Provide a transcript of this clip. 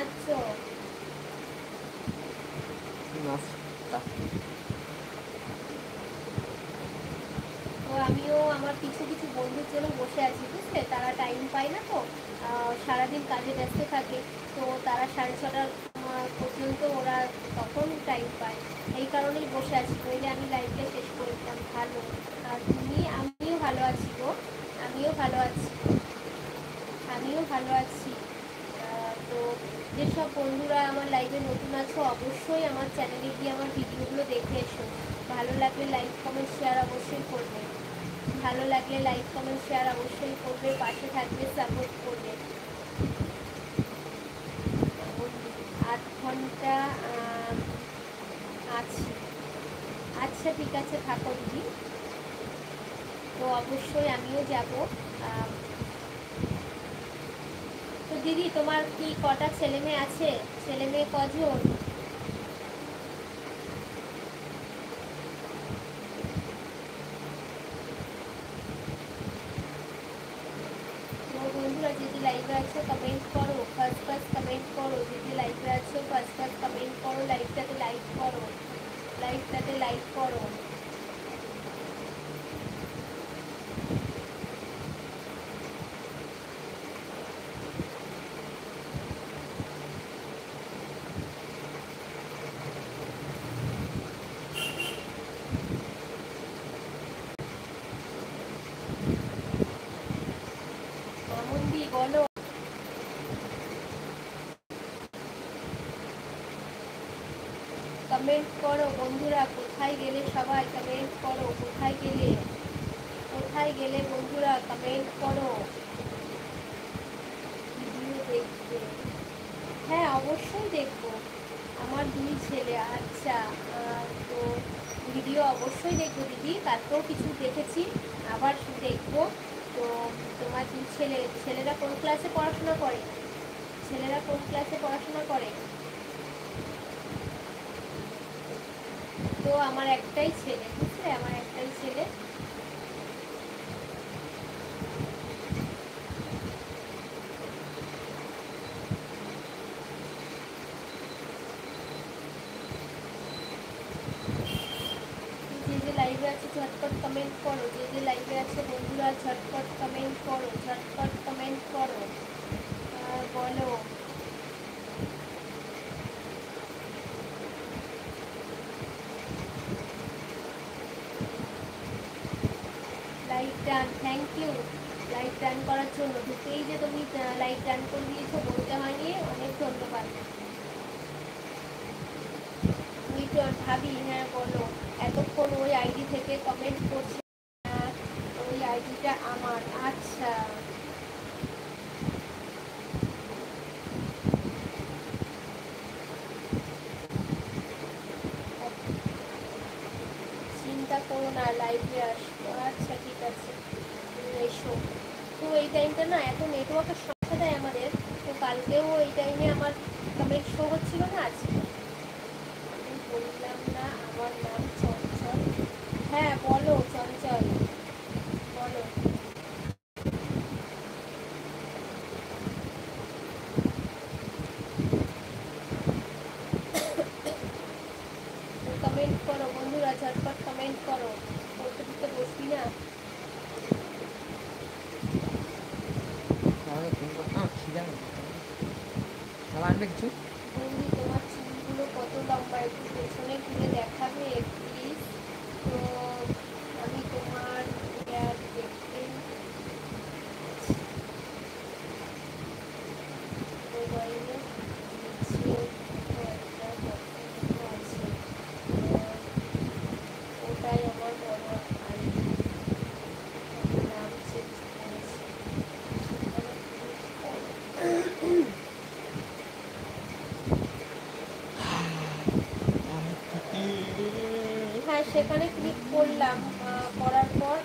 খাচ্ছ? তো আমিও আমার কিছু কিছু বন্ধুর জন্য বসে আছি, বুঝলে? তারা টাইম পায় না তো, সারাদিন কাজে ব্যস্ত থাকে, তো তারা 6:30 পর্যন্ত ওরা তখন টাইম পায়, এই কারণেই বসে আছি, নইলে আমি লাইভটা শেষ করে দিতাম। ভালো। আর তুমি? আমিও ভালো আছি গো, আমিও ভালো আছি, আমিও ভালো আছি। তো যেসব বন্ধুরা আমার লাইভে নতুন আছো, অবশ্যই আমার চ্যানেলে গিয়ে আমার ভিডিওগুলো দেখে এসো। ভালো লাগলে লাইক কমেন্ট শেয়ার অবশ্যই করবে, ভালো লাগলে লাইক কমেন্ট শেয়ার অবশ্যই করবে, পাশে থাকবে, সাপোর্ট করবে। 8 ঘন্টা আছি। আচ্ছা ঠিক আছে, থাকো দিদি। তো অবশ্যই আমিও যাব। তো দিদি, তোমার কি কটা ছেলে মেয়ে আছে? ছেলে মেয়ে কজন? তো বন্ধুরা, যদি লাইভে আছো কমেন্ট করো, ফার্স্ট ফার্স্ট কমেন্ট করো। যদি লাইভে আছো ফার্স্ট ফার্স্ট কমেন্ট করো, লাইভটাতে লাইক করো, লাইভটাতে লাইক করো। মামুন্দি বলো। কমেন্ট করো বন্ধুরা, কোথায় গেলে সবাই? কমেন্ট করো, কোথায় গেলে, কোথায় গেলে বন্ধুরা? কমেন্ট করো। ভিডিও দেখবে? হ্যাঁ, অবশ্যই দেখবো। আমার 2 ছেলে। আচ্ছা, তো ভিডিও অবশ্যই দেখবো দিদি, কালকেও কিছু দেখেছি, আবার দেখবো। তো তোমার 2 ছেলে, ছেলেরা কোন ক্লাসে পড়াশোনা করে? ছেলেরা কোন ক্লাসে পড়াশোনা করে? তো আমার একটাই ছেলে, বুঝলে, আমার একটাই ছেলে। যে যে লাইভে আছে ঝটপট কমেন্ট করো, যে যে লাইভে আছে বন্ধুরা ঝটপট কমেন্ট করো, ঝটপট কমেন্ট করো, আর বলো। Like done, thank you like done করার জন্য। ঢুকেই যে তুমি লাইক ডান করে দিয়েছো, বলতে হয়নি, অনেক ধন্যবাদ। তুমি তো ভাবি, হ্যাঁ বলো। এতক্ষণ ওই আইডি থেকে কমেন্ট করছে, ওই আইডিটা আমার। আচ্ছা, চিন্তা করো না, লাইভে আসবো। আচ্ছা ঠিক আছে, তুমি এসো। তো এই টাইমটা না এত নেটওয়ার্কের সমস্যা দেয় আমাদের, তো কালকেও এই টাইমে আমার কমেন্ট শো হচ্ছিল না, আজকে আমি বললাম না আমার নাম চঞ্চল। হ্যাঁ বলো চঞ্চল, বলো। কমেন্ট করো বন্ধুরা, ঝটপট কমেন্ট করো, পড়তে পড়তে বসবি না। বন্ধু, তোমার চুলগুলো কত লম্বা, একটু পেছনে ঘুরে দেখাবে প্লিজ? তো আমি তোমার হেয়ার দেখতে মোবাইলে নিচে একটা পছন্দ আছে, ওটাই আমার বড় আইডি, আমি নাম চেঞ্জ করেছি, সেখানে ক্লিক করো। হ্যাঁ, সেখানে ক্লিক করলাম, করার পর